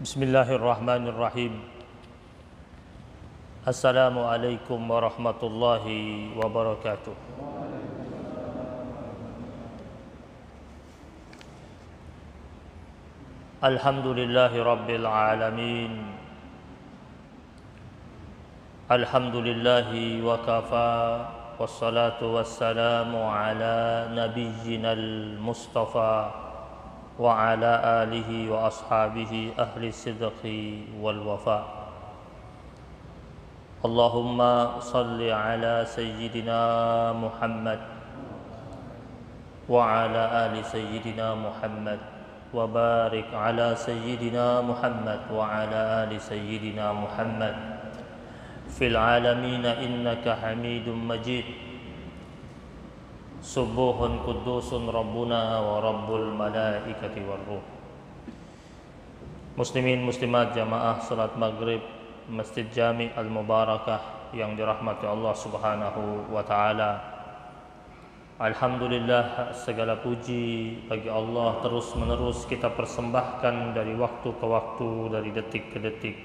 Bismillahirrahmanirrahim. Assalamualaikum warahmatullahi wabarakatuh. Alhamdulillahi rabbil alamin. Alhamdulillahi wa kafa. Wassalatu wassalamu ala nabiyyinal mustafa wa ala alihi wa ashabihi ahli sidqi wal wafa. Allahumma salli ala sayyidina Muhammad wa ala ali sayyidina Muhammad wa barik ala sayyidina Muhammad wa ala ali sayyidina Muhammad fil alamin innaka Hamidum Majid. Subuhun kudusun Rabbuna wa Rabbul malaikati warruh. Muslimin muslimat jamaah salat maghrib Masjid Jami' Al-Mubarakah yang dirahmati Allah Subhanahu wa taala. Alhamdulillah, segala puji bagi Allah terus menerus kita persembahkan dari waktu ke waktu, dari detik ke detik,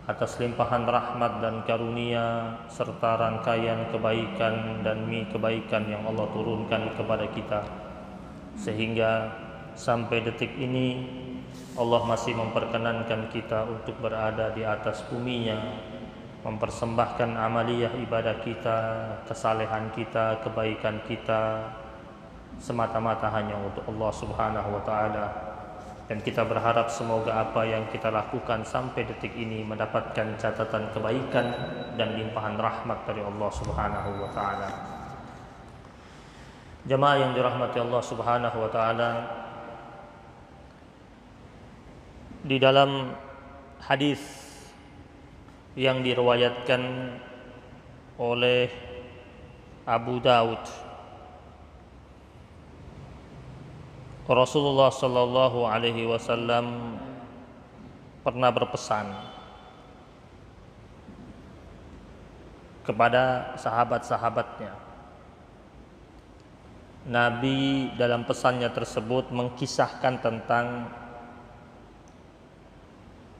atas limpahan rahmat dan karunia serta rangkaian kebaikan dan kebaikan yang Allah turunkan kepada kita, sehingga sampai detik ini Allah masih memperkenankan kita untuk berada di atas bumi-Nya, mempersembahkan amaliyah ibadah kita, kesalehan kita, kebaikan kita semata-mata hanya untuk Allah Subhanahu wa taala. Dan kita berharap semoga apa yang kita lakukan sampai detik ini mendapatkan catatan kebaikan dan limpahan rahmat dari Allah Subhanahu wa taala. Jemaah yang dirahmati Allah Subhanahu wa taala, di dalam hadis yang diriwayatkan oleh Abu Daud, Rasulullah sallallahu alaihi wasallam pernah berpesan kepada sahabat-sahabatnya. Nabi dalam pesannya tersebut mengkisahkan tentang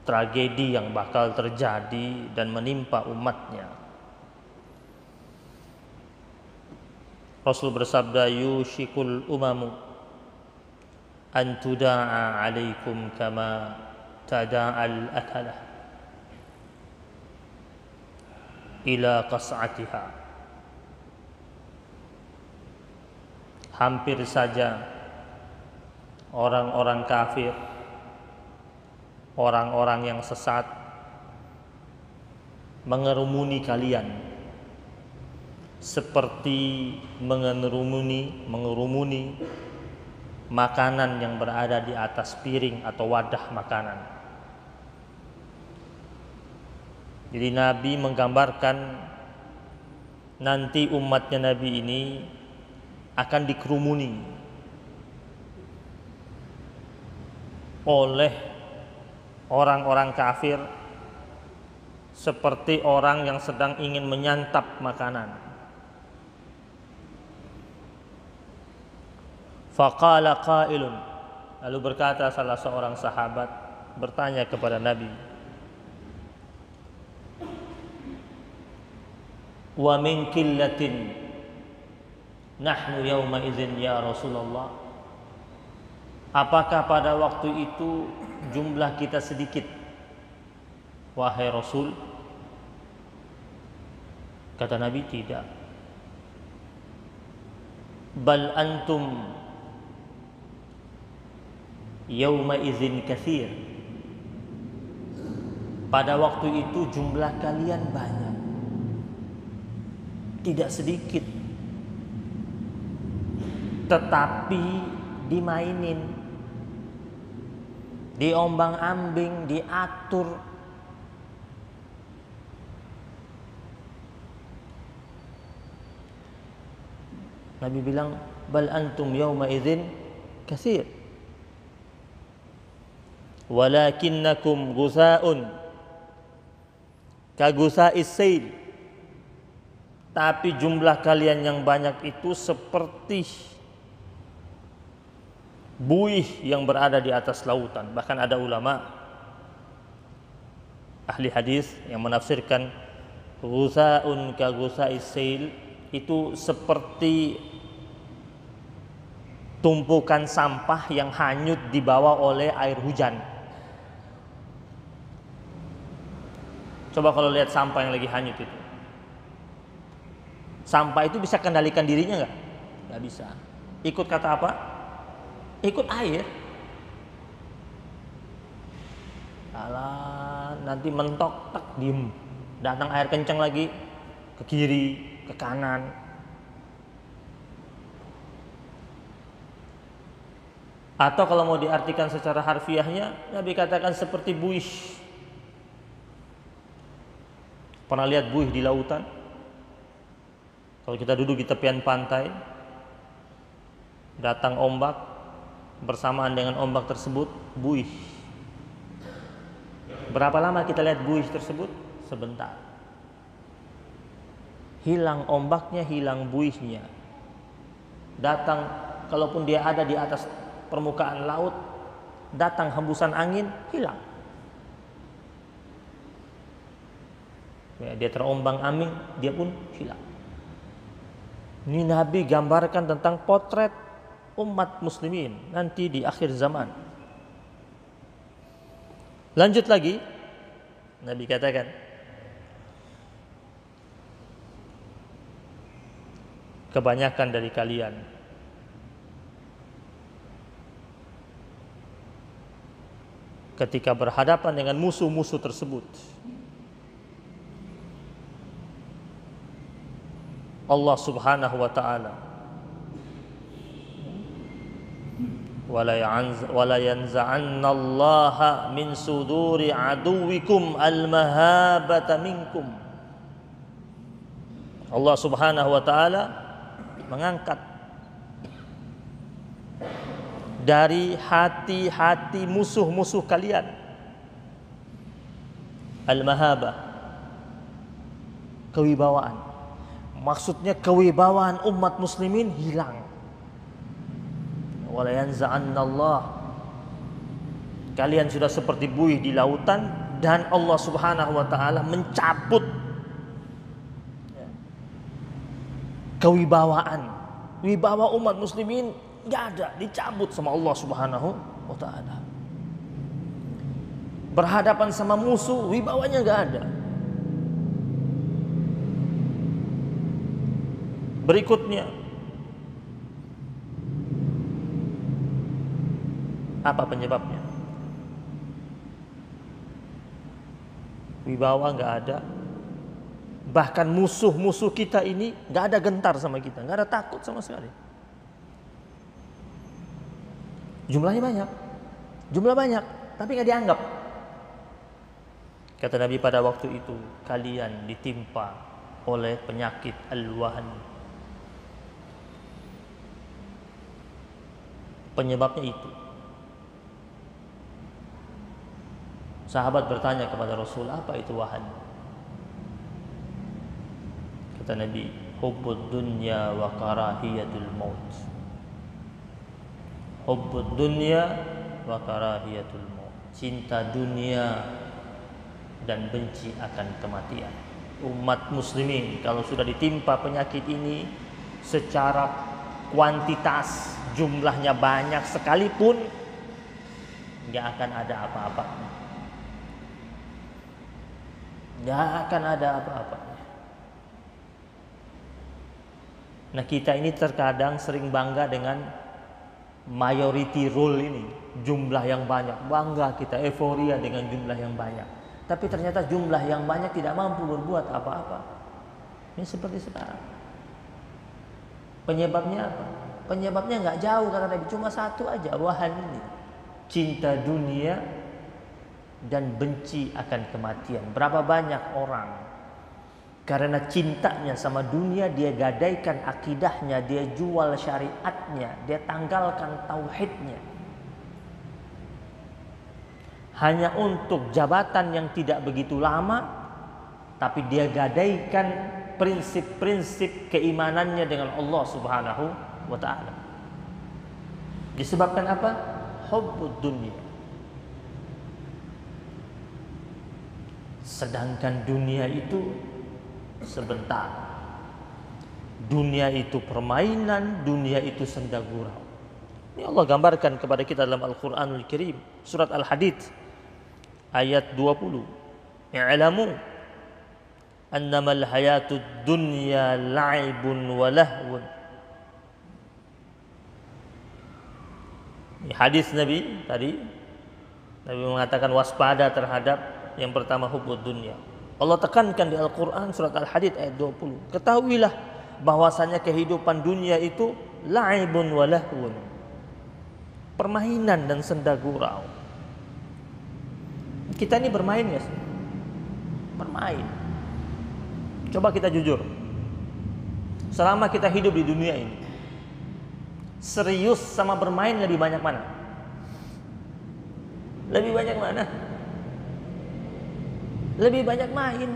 tragedi yang bakal terjadi dan menimpa umatnya. Rasul bersabda, yushikul umamu an tuda'a alaikum kama tada'al akalah ila qas'atiha. Hampir saja orang-orang kafir, orang-orang yang sesat mengerumuni kalian seperti mengerumuni makanan yang berada di atas piring atau wadah makanan. Jadi Nabi menggambarkan nanti umatnya Nabi ini akan dikerumuni oleh orang-orang kafir seperti orang yang sedang ingin menyantap makanan. Faqala qailun, lalu berkata salah seorang sahabat bertanya kepada Nabi, wa min qillatin nahnu yawma idzin ya Rasulullah. Apakah pada waktu itu jumlah kita sedikit, wahai Rasul? Kata Nabi, tidak. Bal antum yauma idzin katsir. Pada waktu itu jumlah kalian banyak, tidak sedikit, tetapi dimainin, diombang-ambing, diatur. Nabi bilang, bal antum yauma idzin katsir walakinnakum ghusaun ka ghusa'is sail. Tapi jumlah kalian yang banyak itu seperti buih yang berada di atas lautan. Bahkan ada ulama ahli hadis yang menafsirkan ghusaun ka ghusais sail itu seperti tumpukan sampah yang hanyut dibawa oleh air hujan. Coba kalau lihat sampah yang lagi hanyut itu. Sampah itu bisa kendalikan dirinya nggak? Nggak bisa. Ikut kata apa? Ikut air. Alah, nanti mentok, tak diem. Datang air kencang lagi ke kiri, ke kanan. Atau kalau mau diartikan secara harfiahnya, Nabi katakan seperti buih. Pernah lihat buih di lautan? Kalau kita duduk di tepian pantai, datang ombak, bersamaan dengan ombak tersebut, buih. Berapa lama kita lihat buih tersebut? Sebentar. Hilang ombaknya, hilang buihnya. Datang, kalaupun dia ada di atas permukaan laut, datang hembusan angin, hilang. Ya, dia terombang-ambing, dia pun hilang. Ini Nabi gambarkan tentang potret umat muslimin nanti di akhir zaman. Lanjut lagi, Nabi katakan, kebanyakan dari kalian ketika berhadapan dengan musuh-musuh tersebut, Allah Subhanahu wa taala wala yanza'annallaha min suduri aduwikum almahabata minkum. Allah Subhanahu wa taala mengangkat dari hati-hati musuh-musuh kalian al-mahabah, kewibawaan. Maksudnya kewibawaan umat muslimin hilang. Wala yanza'annallah, kalian sudah seperti buih di lautan dan Allah Subhanahu wa taala mencabut kewibawaan. Wibawa umat muslimin enggak ada, dicabut sama Allah Subhanahu wa taala. Berhadapan sama musuh, wibawanya enggak ada. Berikutnya, apa penyebabnya? Wibawa nggak ada. Bahkan musuh-musuh kita ini nggak ada gentar sama kita, nggak ada takut sama sekali. Jumlah banyak, tapi nggak dianggap. Kata Nabi pada waktu itu, kalian ditimpa oleh penyakit al-wahn. Penyebabnya itu. Sahabat bertanya kepada Rasul, apa itu wahan? Kata Nabi, hubbud dunya wa karahiyatul maut. Hubbud dunya wa karahiyatul maut. Cinta dunia dan benci akan kematian. Umat muslimin kalau sudah ditimpa penyakit ini, secara kuantitas jumlahnya banyak sekalipun, nggak akan ada apa-apanya. Nggak akan ada apa-apanya. Nah, kita ini terkadang sering bangga dengan majority rule ini, jumlah yang banyak, bangga kita, euforia dengan jumlah yang banyak. Tapi ternyata jumlah yang banyak tidak mampu berbuat apa-apa. Ini seperti sekarang. Penyebabnya apa? Penyebabnya nggak jauh, kata Nabi, cuma satu aja, wahan ini. Cinta dunia dan benci akan kematian. Berapa banyak orang karena cintanya sama dunia, dia gadaikan akidahnya, dia jual syariatnya, dia tanggalkan tauhidnya, hanya untuk jabatan yang tidak begitu lama, tapi dia gadaikan prinsip-prinsip keimanannya dengan Allah Subhanahu wa ta'ala. Disebabkan apa? Hubbud dunia. Sedangkan dunia itu sebentar. Dunia itu permainan, dunia itu senda gurau. Ini Allah gambarkan kepada kita dalam Al-Qur'anul Karim, surat Al-Hadid ayat 20. I'lamu annamal hayatud dunya la'ibun wa lahwun. Ini hadis Nabi tadi. Nabi mengatakan waspada terhadap yang pertama hubbud dunya. Allah tekankan di Al-Qur'an surat Al-Hadid ayat 20. Ketahuilah bahwasanya kehidupan dunia itu la'ibun wa lahwun. Permainan dan senda gurau. Kita ini bermain ya? Bermain. Coba kita jujur. Selama kita hidup di dunia ini, serius sama bermain lebih banyak mana? Lebih banyak mana? Lebih banyak main.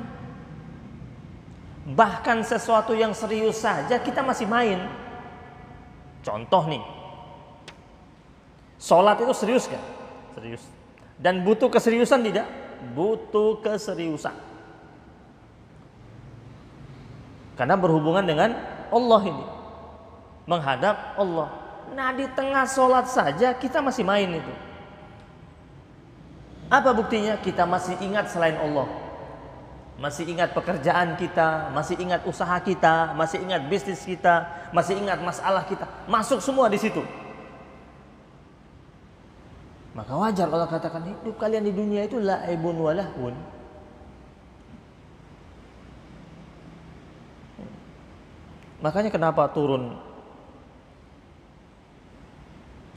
Bahkan sesuatu yang serius saja kita masih main. Contoh nih, sholat itu serius kan? Serius. Dan butuh keseriusan tidak? Butuh keseriusan. Karena berhubungan dengan Allah ini, menghadap Allah. Nah di tengah sholat saja kita masih main itu. Apa buktinya? Kita masih ingat selain Allah, masih ingat pekerjaan kita, masih ingat usaha kita, masih ingat bisnis kita, masih ingat masalah kita, masuk semua di situ. Maka wajar Allah katakan hidup kalian di dunia itu la'ibun wa lahwun. Makanya kenapa turun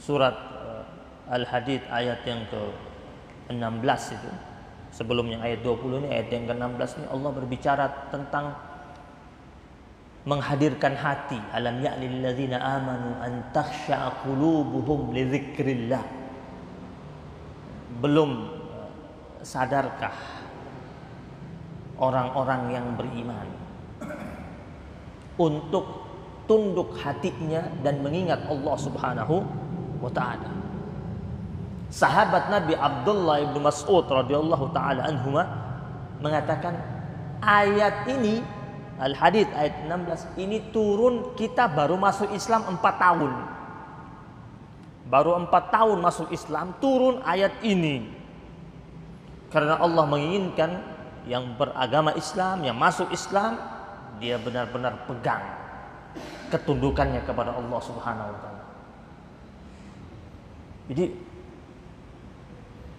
surat Al-Hadid ayat yang ke-16 itu. Sebelumnya ayat 20 ini, ayat yang ke-16 ini Allah berbicara tentang menghadirkan hati. Alam ya'lil ladzina amanu an takhsha'a qulubuhum li dzikrillah. Belum sadarkah orang-orang yang beriman untuk tunduk hatinya dan mengingat Allah Subhanahu wa taala. Sahabat Nabi Abdullah bin Mas'ud radhiyallahu taala anhuma mengatakan ayat ini Al-Hadid ayat 16 ini turun kita baru masuk Islam 4 tahun. Baru 4 tahun masuk Islam turun ayat ini. Karena Allah menginginkan yang beragama Islam, yang masuk Islam, dia benar-benar pegang ketundukannya kepada Allah Subhanahu wa taala. Jadi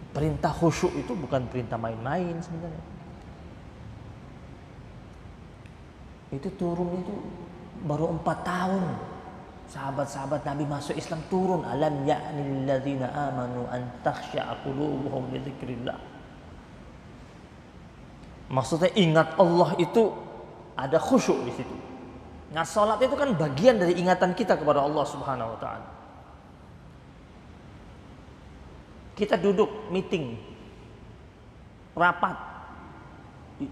perintah khusyuk itu bukan perintah main-main sebenarnya. Itu turun itu baru 4 tahun. Sahabat-sahabat Nabi masuk Islam turun. Alam ya'nil ladzina amanu an takhsha'a qulubuhum li dzikrillah. Maksudnya ingat Allah itu ada khusyuk di situ. Nah, salat itu kan bagian dari ingatan kita kepada Allah Subhanahu wa taala. Kita duduk meeting, rapat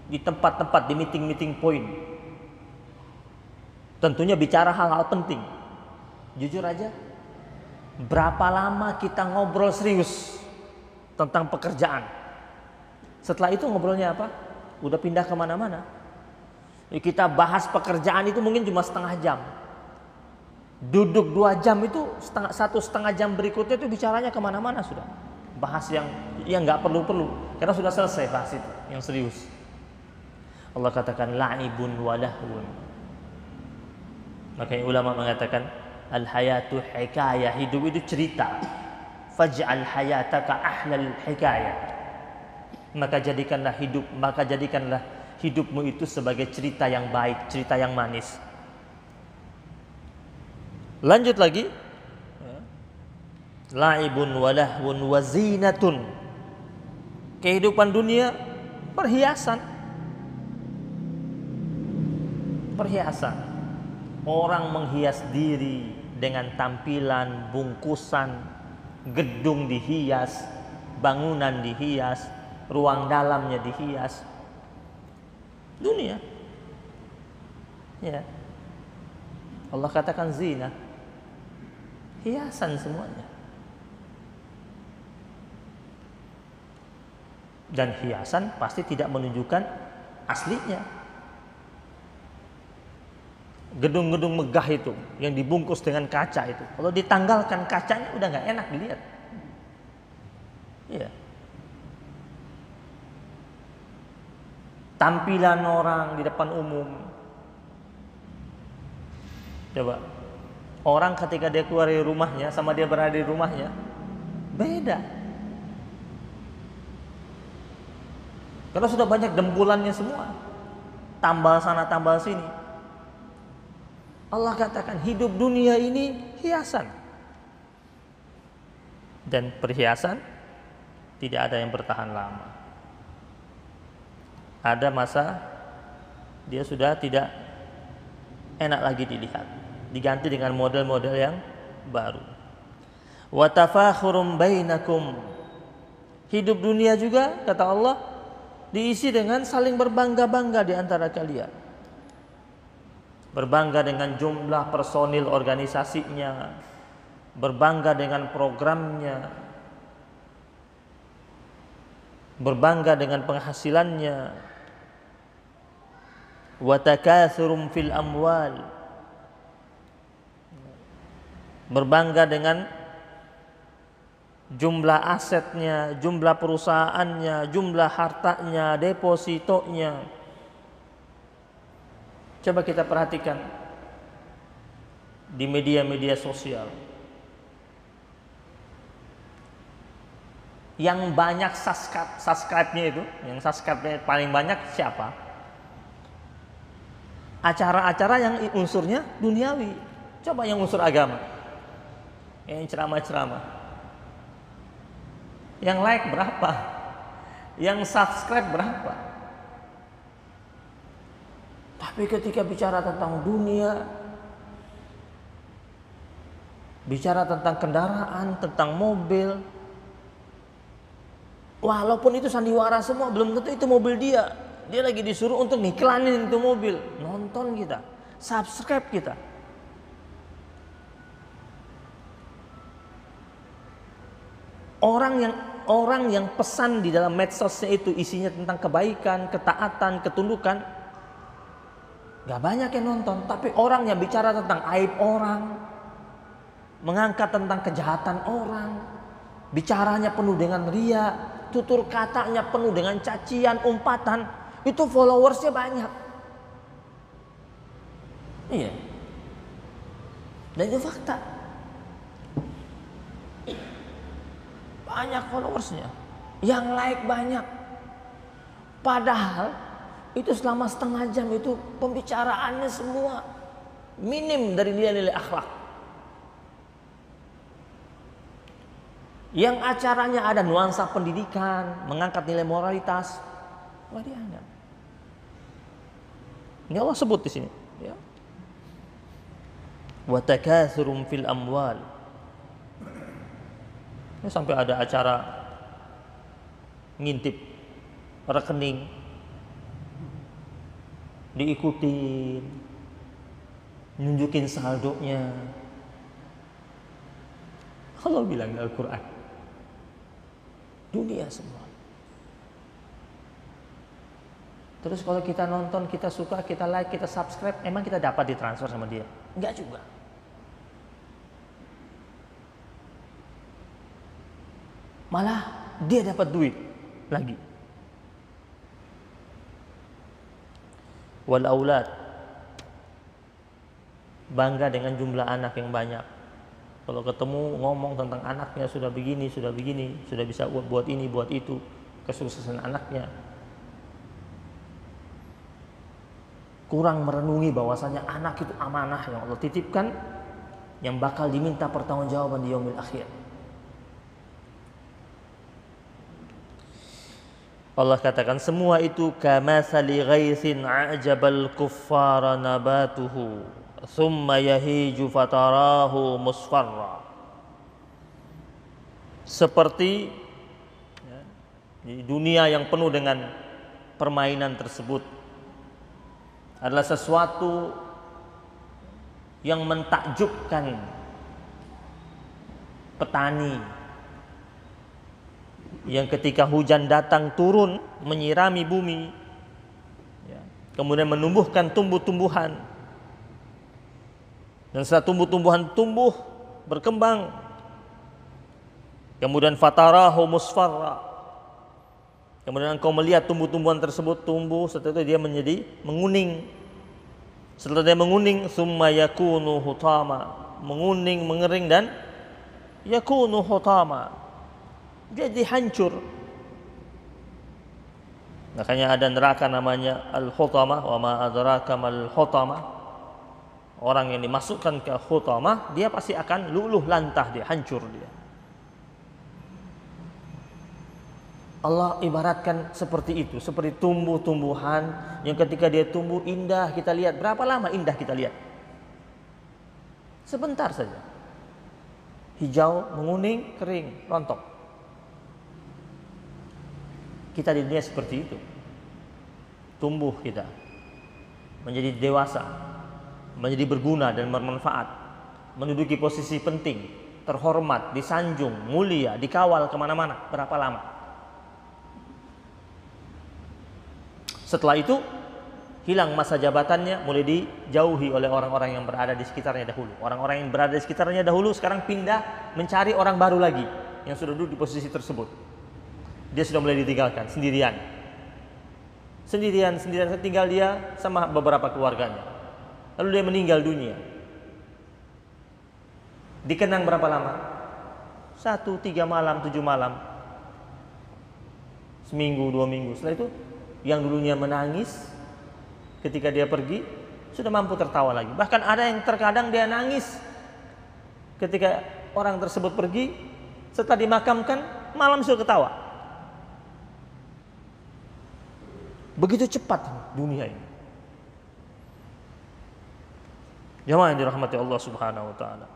di tempat-tempat, di meeting point. Tentunya bicara hal-hal penting. Jujur aja, berapa lama kita ngobrol serius tentang pekerjaan? Setelah itu ngobrolnya apa? Udah pindah kemana-mana. Kita bahas pekerjaan itu mungkin cuma setengah jam. Duduk 2 jam itu setengah jam berikutnya itu bicaranya kemana-mana sudah. Bahas yang nggak perlu-perlu. Karena sudah selesai bahas itu, yang serius. Allah katakan la'ibun wa lahwun. Makanya ulama mengatakan al-hayatu hikayah, hidup itu cerita. Faj'al hayataka ahlal hikayah. Maka jadikanlah hidupmu itu sebagai cerita yang baik, cerita yang manis. Lanjut lagi. La'ibun wa lahwun wa zinatun. Kehidupan dunia perhiasan. Perhiasan. Orang menghias diri dengan tampilan, bungkusan, gedung dihias, bangunan dihias, ruang dalamnya dihias. Dunia. Ya. Allah katakan zina. Hiasan semuanya. Dan hiasan pasti tidak menunjukkan aslinya. Gedung-gedung megah itu yang dibungkus dengan kaca itu, kalau ditanggalkan kacanya udah nggak enak dilihat. Iya. Tampilan orang di depan umum. Coba, orang ketika dia keluar dari rumahnya sama dia berada di rumahnya beda. Karena sudah banyak dempulannya semua. Tambal sana, tambal sini. Allah katakan hidup dunia ini hiasan. Dan perhiasan tidak ada yang bertahan lama. Ada masa dia sudah tidak enak lagi dilihat, diganti dengan model-model yang baru. Wa tafakhurum bainakum. Hidup dunia juga kata Allah diisi dengan saling berbangga-bangga di antara kalian. Berbangga dengan jumlah personil organisasinya, berbangga dengan programnya, berbangga dengan penghasilannya. Wa takatsurum fil amwal. Berbangga dengan jumlah asetnya, jumlah perusahaannya, jumlah hartanya, depositonya. Coba kita perhatikan di media-media sosial. Yang banyak subscribe-nya itu, yang subscribe-nya paling banyak siapa? Acara-acara yang unsurnya duniawi. Coba yang unsur agama, yang ceramah-ceramah. Yang like berapa? Yang subscribe berapa? Tapi ketika bicara tentang dunia, bicara tentang kendaraan, tentang mobil, walaupun itu sandiwara semua, belum tentu itu mobil dia. Dia lagi disuruh untuk ngiklanin itu mobil. Nonton kita, subscribe kita. Orang yang pesan di dalam medsosnya itu isinya tentang kebaikan, ketaatan, ketundukan, gak banyak yang nonton. Tapi orang yang bicara tentang aib orang, mengangkat tentang kejahatan orang, bicaranya penuh dengan ria, tutur katanya penuh dengan cacian, umpatan, itu followersnya banyak. Iya. Dan itu fakta. Banyak followersnya, yang like banyak. Padahal itu selama setengah jam itu pembicaraannya semua minim dari nilai-nilai akhlak. Yang acaranya ada nuansa pendidikan, mengangkat nilai moralitas, wah dia ada. Ini Allah sebut di sini. Ya. Wa takatsurum fil amwal. Ini sampai ada acara ngintip rekening, diikutin, nunjukin saldonya. Allah bilang di Al-Quran, dunia semua. Terus kalau kita nonton, kita suka, kita like, kita subscribe, emang kita dapat ditransfer sama dia? Enggak juga. Malah dia dapat duit lagi. Wal aulad, bangga dengan jumlah anak yang banyak. Kalau ketemu ngomong tentang anaknya sudah begini, sudah bisa buat ini, buat itu, kesuksesan anaknya. Kurang merenungi bahwasanya anak itu amanah yang Allah titipkan, yang bakal diminta pertanggungjawaban di yaumil akhir. Allah katakan semua itu kamatsali ghaitsin a'jabal kuffara nabatuhu thumma yahiju fatarahu musfarra. Seperti di dunia yang penuh dengan permainan tersebut adalah sesuatu yang mentakjubkan petani yang ketika hujan datang turun menyirami bumi, ya, kemudian menumbuhkan tumbuh-tumbuhan, dan setelah tumbuh-tumbuhan tumbuh berkembang, kemudian fatarahu musfarra, kemudian engkau melihat tumbuh-tumbuhan tersebut tumbuh, setelah itu dia menjadi menguning. Setelah dia menguning, summa yakunu hutama, menguning, mengering, dan yakunu hutama, jadi hancur. Makanya ada neraka namanya al-hutama, wa ma adraka mal hutama. Orang yang dimasukkan ke hutama, dia pasti akan luluh lantah, dia hancur dia. Allah ibaratkan seperti itu, seperti tumbuh-tumbuhan yang ketika dia tumbuh indah kita lihat. Berapa lama indah kita lihat? Sebentar saja. Hijau, menguning, kering, rontok. Kita di dunia seperti itu. Tumbuh kita, menjadi dewasa, menjadi berguna dan bermanfaat, menduduki posisi penting, terhormat, disanjung, mulia, dikawal kemana-mana. Berapa lama? Setelah itu hilang masa jabatannya, mulai dijauhi oleh orang-orang yang berada di sekitarnya dahulu. Orang-orang yang berada di sekitarnya dahulu sekarang pindah mencari orang baru lagi yang sudah duduk di posisi tersebut. Dia sudah mulai ditinggalkan, sendirian, tinggal dia sama beberapa keluarganya. Lalu dia meninggal dunia. Dikenang berapa lama? 1, 3 malam, 7 malam, seminggu, 2 minggu. Setelah itu yang dulunya menangis ketika dia pergi sudah mampu tertawa lagi. Bahkan ada yang terkadang dia nangis ketika orang tersebut pergi, setelah dimakamkan malam sudah ketawa. Begitu cepat dunia ini. Jamaah yang dirahmati Allah Subhanahu wa taala.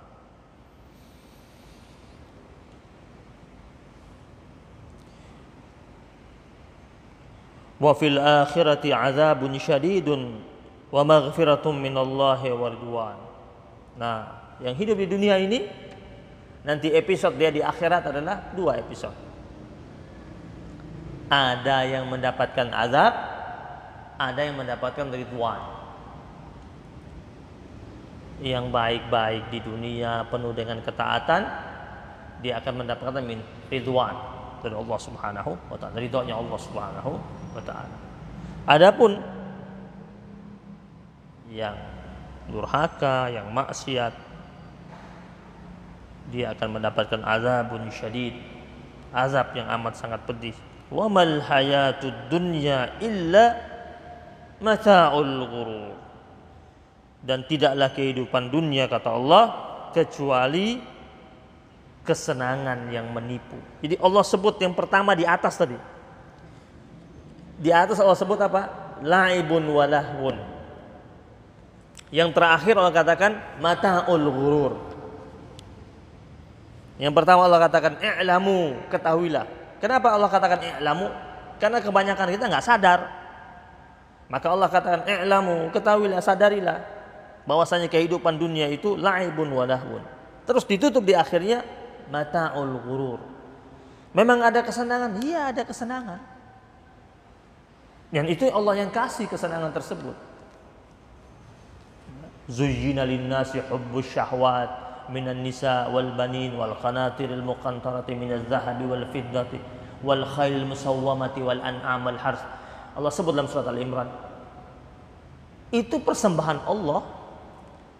Wa fil akhirati azabun syadidun wa maghfiratun minallahi wa ridwan. Nah, yang hidup di dunia ini nanti episode dia di akhirat adalah 2 episode. Ada yang mendapatkan azab, ada yang mendapatkan ridwan. Yang baik-baik di dunia penuh dengan ketaatan, dia akan mendapatkan ridwan dari Allah Subhanahu wa taala, ridhonya Allah Subhanahu wa taala. Adapun yang durhaka, yang maksiat, dia akan mendapatkan azabun syadid, azab yang amat sangat pedih. Wa mal hayatud dunya illa mata'ul ghurur. Dan tidaklah kehidupan dunia, kata Allah, kecuali kesenangan yang menipu. Jadi Allah sebut yang pertama di atas tadi. Di atas Allah sebut apa? La'ibun wa lahwun. Yang terakhir Allah katakan mata'ul ghurur. Yang pertama Allah katakan i'lamu, ketahuilah. Kenapa Allah katakan i'lamu? Karena kebanyakan kita nggak sadar. Maka Allah katakan i'lamu, ketahuilah, sadarilah bahwasanya kehidupan dunia itu la'ibun wa lahwun. Terus ditutup di akhirnya mata'ul ghurur. Memang ada kesenangan? Iya, ada kesenangan. Dan itu Allah yang kasih kesenangan tersebut. Zuyyina lin-nasi hubbus syahwat minan nisa wal banin wal qanatiril muqantarati minaz zahabi wal fiddati wal khailil musawwamati wal an'am wal hars. Allah sebut dalam surat Al-Imran. Itu persembahan Allah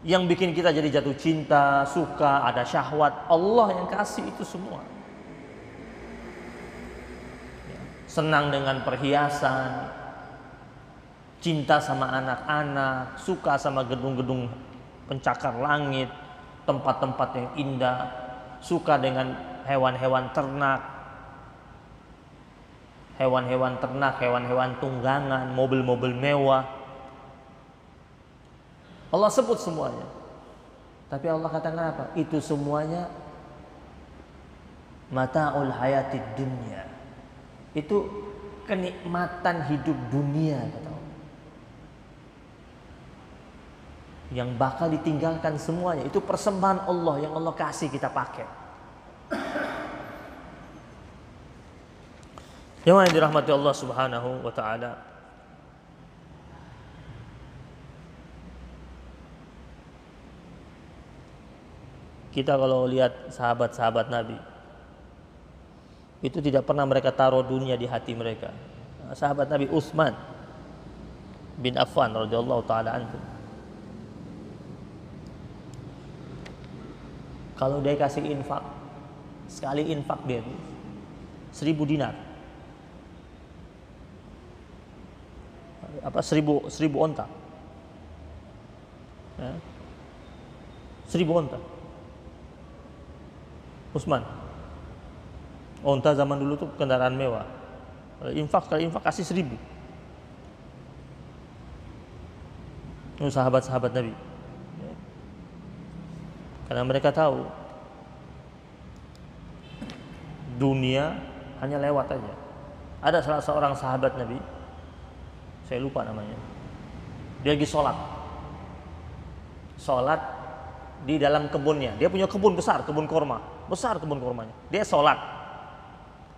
yang bikin kita jadi jatuh cinta, suka, ada syahwat. Allah yang kasih itu semua. Senang dengan perhiasan, cinta sama anak-anak, suka sama gedung-gedung pencakar langit, tempat-tempat yang indah, suka dengan hewan-hewan ternak, hewan-hewan tunggangan, mobil-mobil mewah. Allah sebut semuanya. Tapi Allah katakan apa? Itu semuanya mata'ul hayatid dunya. Itu kenikmatan hidup dunia, kata Allah. Yang bakal ditinggalkan semuanya. Itu persembahan Allah yang Allah kasih kita pakai. Yang dirahmati Allah Subhanahu wa taala. Kita kalau lihat sahabat-sahabat Nabi, itu tidak pernah mereka taruh dunia di hati mereka. Sahabat Nabi Utsman bin Affan radhiyallahu taala anhu, kalau dia kasih infak, sekali infak dia 1.000 dinar, 1.000 onta, 1.000 onta. Utsman, onta zaman dulu tuh kendaraan mewah. Sekali infak kasih 1.000. Itu sahabat-sahabat Nabi. Karena mereka tahu dunia hanya lewat aja. Ada salah seorang sahabat Nabi, saya lupa namanya. Dia lagi sholat di dalam kebunnya. Dia punya kebun besar, kebun korma, besar kebun kormanya. Dia sholat,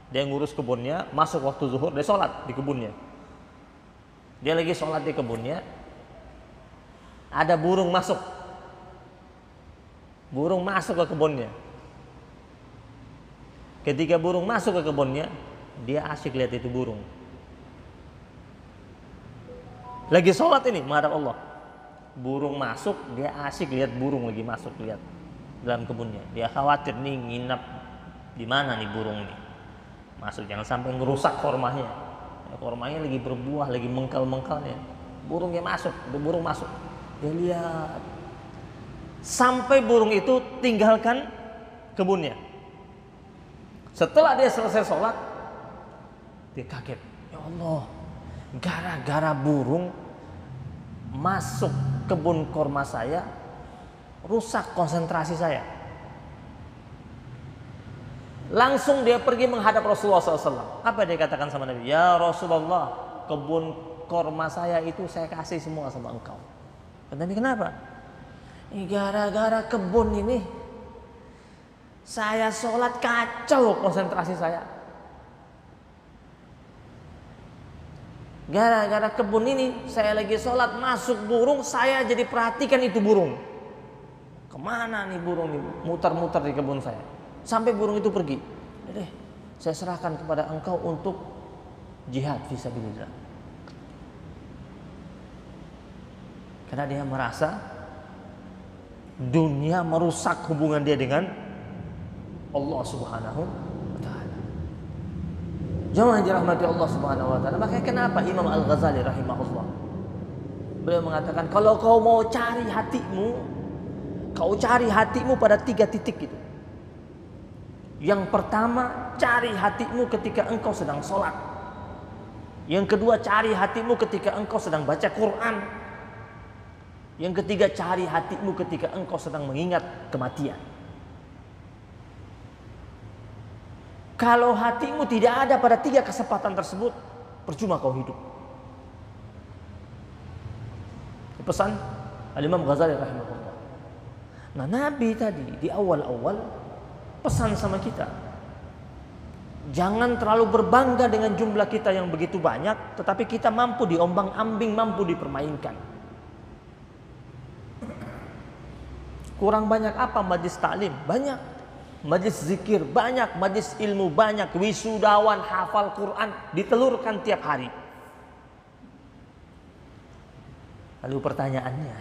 dia ngurus kebunnya. Masuk waktu zuhur, dia sholat di kebunnya. Dia lagi sholat di kebunnya, ada burung masuk ke kebunnya. Ketika burung masuk ke kebunnya, dia asyik lihat itu burung. Lagi sholat ini, menghadap Allah. Burung masuk, dia asyik lihat burung lagi masuk, lihat dalam kebunnya. Dia khawatir nih nginap di mana nih burung ini. Masuk, jangan sampai ngerusak kormanya. Kormanya lagi berbuah, lagi mengkal-mengkalnya. Burung masuk. Dia lihat sampai burung itu tinggalkan kebunnya. Setelah dia selesai sholat, dia kaget. Ya Allah, gara-gara burung masuk kebun korma saya, rusak konsentrasi saya. Langsung dia pergi menghadap Rasulullah SAW. Apa dia katakan sama Nabi? Ya Rasulullah, kebun korma saya itu saya kasih semua sama engkau. Kata Nabi, kenapa? Gara-gara kebun ini saya sholat kacau konsentrasi saya. Gara-gara kebun ini saya lagi sholat, masuk burung, saya jadi perhatikan itu burung. Kemana nih burung ini? Muter-muter di kebun saya. Sampai burung itu pergi. Deh, saya serahkan kepada engkau untuk jihad fisabilillah. Karena dia merasa dunia merusak hubungan dia dengan Allah Subhanahu wa taala. Jangan dirahmati Allah Subhanahu wa taala. Makanya kenapa Imam Al-Ghazali rahimahullah, beliau mengatakan, kalau kau mau cari hatimu, kau cari hatimu pada 3 titik itu. Yang pertama, cari hatimu ketika engkau sedang sholat. Yang kedua, cari hatimu ketika engkau sedang baca Quran. Yang ketiga, cari hatimu ketika engkau sedang mengingat kematian. Kalau hatimu tidak ada pada 3 kesempatan tersebut, percuma kau hidup. Pesan Al-Imam Ghazali rahimahullah. Nah, Nabi tadi di awal-awal pesan sama kita, jangan terlalu berbangga dengan jumlah kita yang begitu banyak, tetapi kita mampu diombang-ambing, mampu dipermainkan. Kurang banyak apa? Majlis taklim banyak, majlis zikir banyak, majlis ilmu banyak, wisudawan hafal Quran ditelurkan tiap hari. Lalu pertanyaannya,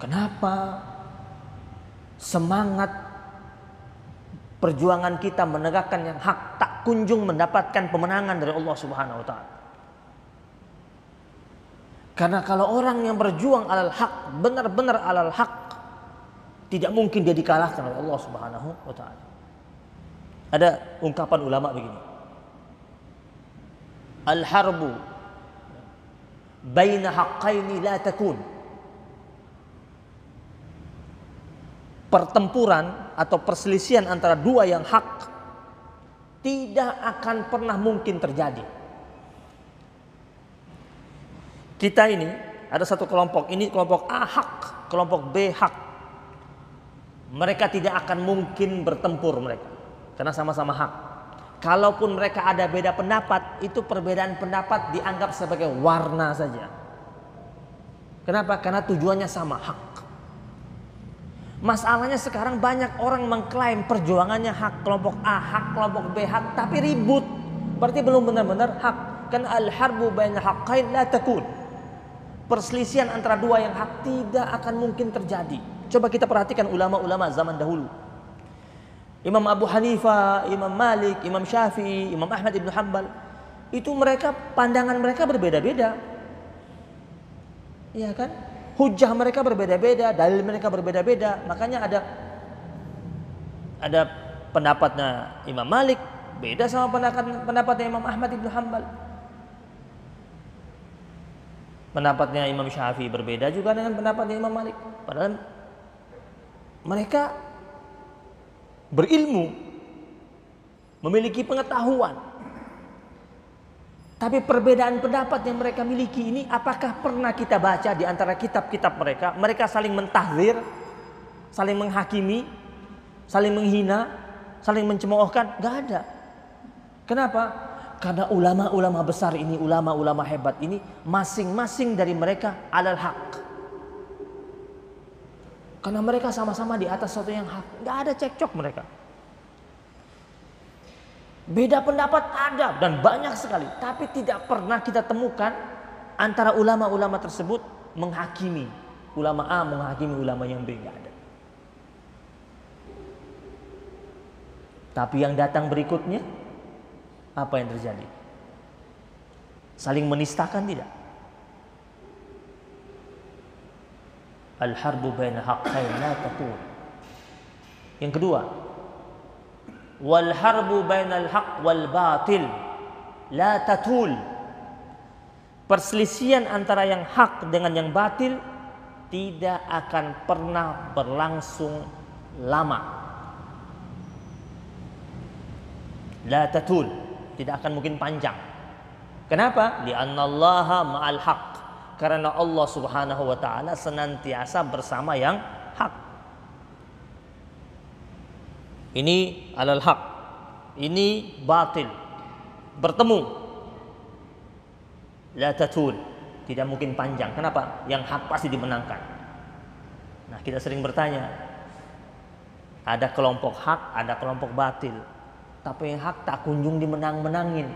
kenapa semangat perjuangan kita menegakkan yang hak tak kunjung mendapatkan pemenangan dari Allah Subhanahu wa taala? Karena kalau orang yang berjuang alal haq, benar-benar alal haq, tidak mungkin dia dikalahkan oleh Allah Subhanahu wa taala. Ada ungkapan ulama begini, al-harbu baina haqqaini la takun. Pertempuran atau perselisihan antara 2 yang hak tidak akan pernah mungkin terjadi. Kita ini ada satu kelompok, ini kelompok A hak, kelompok B hak. Mereka tidak akan mungkin bertempur mereka, karena sama-sama hak. kalaupun mereka ada beda pendapat, itu perbedaan pendapat dianggap sebagai warna saja. Kenapa? Karena tujuannya sama, hak. Masalahnya sekarang banyak orang mengklaim perjuangannya hak, kelompok A hak, kelompok B hak, tapi ribut. Berarti belum benar-benar hak. Kan al-harbu baina haqqain la takun. Perselisihan antara dua yang hak tidak akan mungkin terjadi. Coba kita perhatikan ulama-ulama zaman dahulu. Imam Abu Hanifah, Imam Malik, Imam Syafi'i, Imam Ahmad ibn Hanbal, itu pandangan mereka berbeda-beda. Iya kan? Hujah mereka berbeda-beda, dalil mereka berbeda-beda. Makanya ada pendapatnya Imam Malik beda sama pendapatnya Imam Ahmad ibn Hanbal. Pendapatnya Imam Syafi'i berbeda juga dengan pendapatnya Imam Malik. Padahal mereka berilmu, memiliki pengetahuan. Tapi perbedaan pendapat yang mereka miliki ini, apakah pernah kita baca di antara kitab-kitab mereka? Mereka saling mentahzir, saling menghakimi, saling menghina, saling mencemoohkan? Gak ada. Kenapa? Karena ulama-ulama besar ini, ulama-ulama hebat ini, masing-masing dari mereka alal haq. Karena mereka sama-sama di atas sesuatu yang hak. Gak ada cekcok mereka. Beda pendapat ada dan banyak sekali, tapi tidak pernah kita temukan antara ulama-ulama tersebut menghakimi ulama A menghakimi ulama yang B, enggak ada. Tapi yang datang berikutnya, apa yang terjadi? Saling menistakan tidak? Al-harbu baina haqqain la takun. Yang kedua, wal harbu bainal haq wal batil la tatul. Perselisihan antara yang hak dengan yang batil tidak akan pernah berlangsung lama. La tatul, tidak akan mungkin panjang. Kenapa? Li'annallaha ma'al haq. Karena Allah Subhanahu wa taala senantiasa bersama yang hak. Ini alal haq, ini batil, bertemu, la tatul, tidak mungkin panjang. Kenapa? Yang hak pasti dimenangkan. Nah, kita sering bertanya, ada kelompok hak, ada kelompok batil, tapi yang hak tak kunjung dimenang-menangin.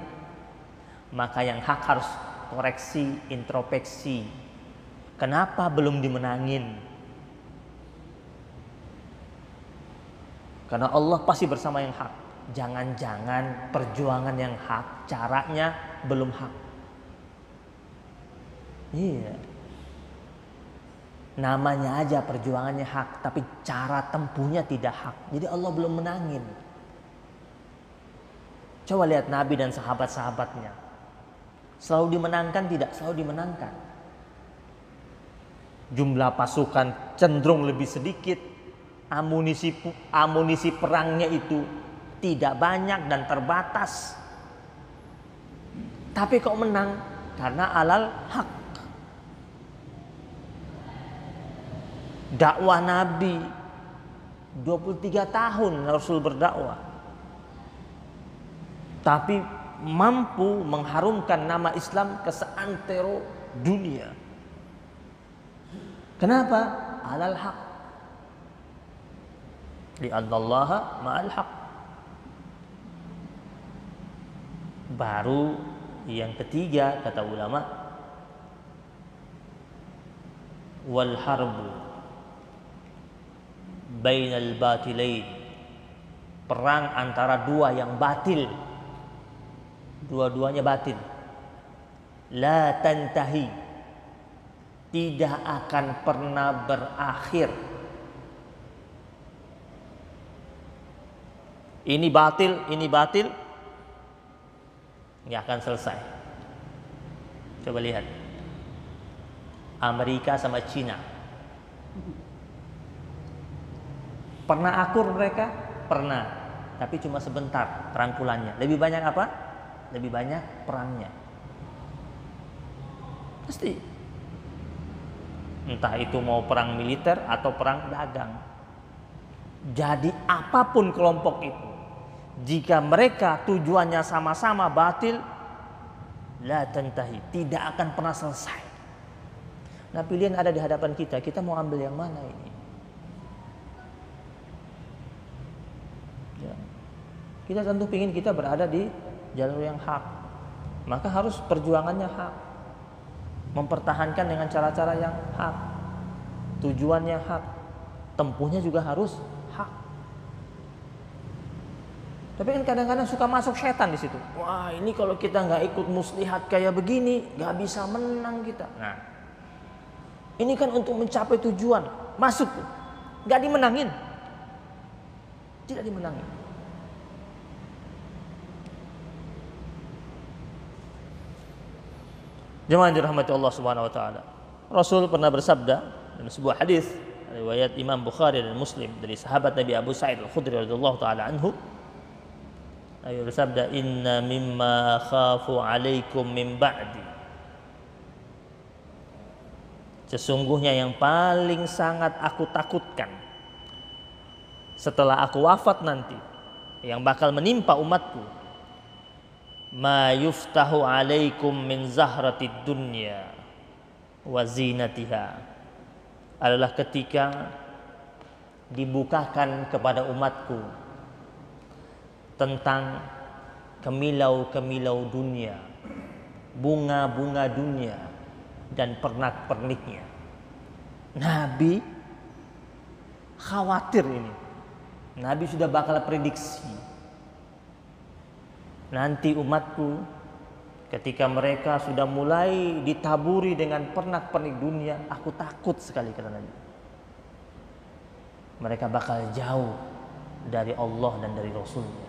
Maka yang hak harus koreksi, introspeksi. Kenapa belum dimenangin? Karena Allah pasti bersama yang hak. Jangan-jangan perjuangan yang hak, caranya belum hak. Iya. Namanya aja perjuangannya hak, tapi cara tempuhnya tidak hak. Jadi Allah belum menangin. Coba lihat Nabi dan sahabat-sahabatnya. Selalu dimenangkan tidak? Selalu dimenangkan. Jumlah pasukan cenderung lebih sedikit. Amunisi perangnya itu tidak banyak dan terbatas. Tapi kok menang? Karena alal haq. Dakwah Nabi 23 tahun Rasul berdakwah. Tapi mampu mengharumkan nama Islam ke seantero dunia. Kenapa? Alal haq. Li'annallaha ma'al haq. Baru yang ketiga kata ulama, wal harbu bainal batilain. Perang antara dua yang batil. Dua-duanya batil. La tantahi. Tidak akan pernah berakhir. Ini batil, nggak akan selesai. Coba lihat Amerika sama Cina. Pernah akur mereka? Pernah, tapi cuma sebentar rangkulannya. Lebih banyak apa? Lebih banyak perangnya. Pasti. Entah itu mau perang militer atau perang dagang. Jadi apapun kelompok itu, jika mereka tujuannya sama-sama batil, la tantahi, tidak akan pernah selesai. Nah, pilihan ada di hadapan kita, kita mau ambil yang mana ini? Ya. Kita tentu ingin kita berada di jalur yang hak, maka harus perjuangannya hak, mempertahankan dengan cara-cara yang hak, tujuannya hak, tempuhnya juga harus hak. Tapi kan kadang-kadang suka masuk setan di situ. Wah, ini kalau kita nggak ikut muslihat kayak begini, nggak bisa menang kita. Nah, ini kan untuk mencapai tujuan, masuk, nggak dimenangin, tidak dimenangin. Jemaah dirahmati Allah Subhanahu Wa Taala. Rasul pernah bersabda dalam sebuah hadis riwayat Imam Bukhari dan Muslim dari sahabat Nabi Abu Sa'id Al-Khudri radhiyallahu taala anhu. Nabi bersabda, inna mimma khafu alaikum min ba'di, sesungguhnya yang paling sangat aku takutkan setelah aku wafat nanti, yang bakal menimpa umatku, ma yuftahu alaikum min zahratid dunya wa zinatiha, adalah ketika dibukakan kepada umatku tentang kemilau-kemilau dunia, bunga-bunga dunia, dan pernak-perniknya. Nabi khawatir ini. Nabi sudah bakal prediksi. Nanti umatku ketika mereka sudah mulai ditaburi dengan pernak-pernik dunia, aku takut sekali, kata Nabi. Mereka bakal jauh dari Allah dan dari Rasulnya.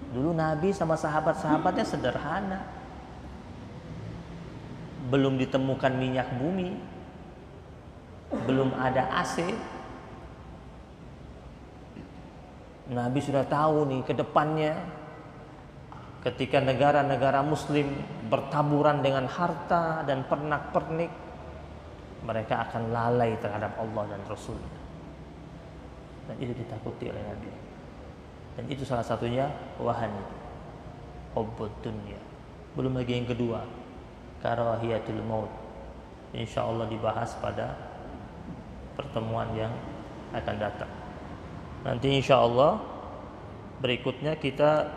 Dulu Nabi sama sahabat-sahabatnya sederhana. Belum ditemukan minyak bumi, belum ada AC. Nabi sudah tahu nih ke depannya ketika negara-negara muslim bertaburan dengan harta dan pernak-pernik, mereka akan lalai terhadap Allah dan Rasulnya. Dan itu ditakuti oleh Nabi. Dan itu salah satunya wahan, hubbud dunya. Belum lagi yang kedua, karahiyatul maut. Insya Allah dibahas pada pertemuan yang akan datang. Nanti insya Allah berikutnya kita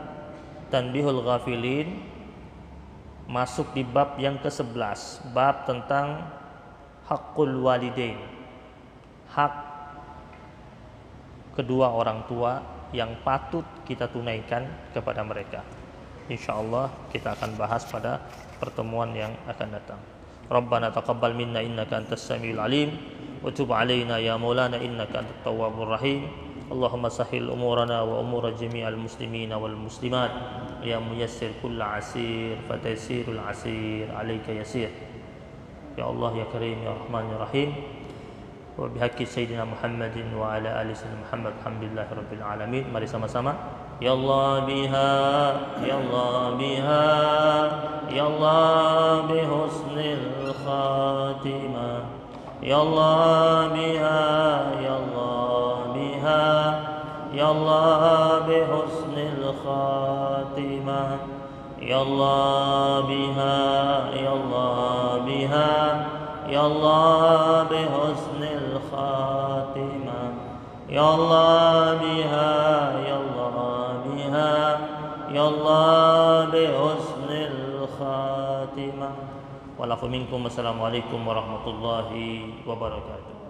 tanbihul ghafilin, masuk di bab yang ke-11, bab tentang haqqul walidain, hak kedua orang tua yang patut kita tunaikan kepada mereka. Insya Allah kita akan bahas pada pertemuan yang akan datang. Rabbana taqabbal minna innaka antas samiul alim wa tub alaina ya maulana innaka antat tawwabur rahim. Allahumma sahhil umurana wa umura jami'al muslimina wal muslimat ya muyassir kulla asir fataysirul asir alayka yasir. Ya Allah ya Karim ya Rahman ya Rahim. Wa bihaqqi sayyidina Muhammadin wa ala ali sayyidina Muhammad alhamdulillahi rabbil alamin. Mari sama-sama. Ya Allah biha, ya Allah biha, ya Allah bi husnil khatimah. Ya Allah biha, ya Allah biha, ya Allah bi husnil khatimah. Ya Allah biha, ya Allah biha, ya Allah bi husnil khatimah. Ya Allah biha, ya Allah biha, ya Allah bi husnil khatimah. Wa lakum minkum. Assalamualaikum warahmatullahi wabarakatuh.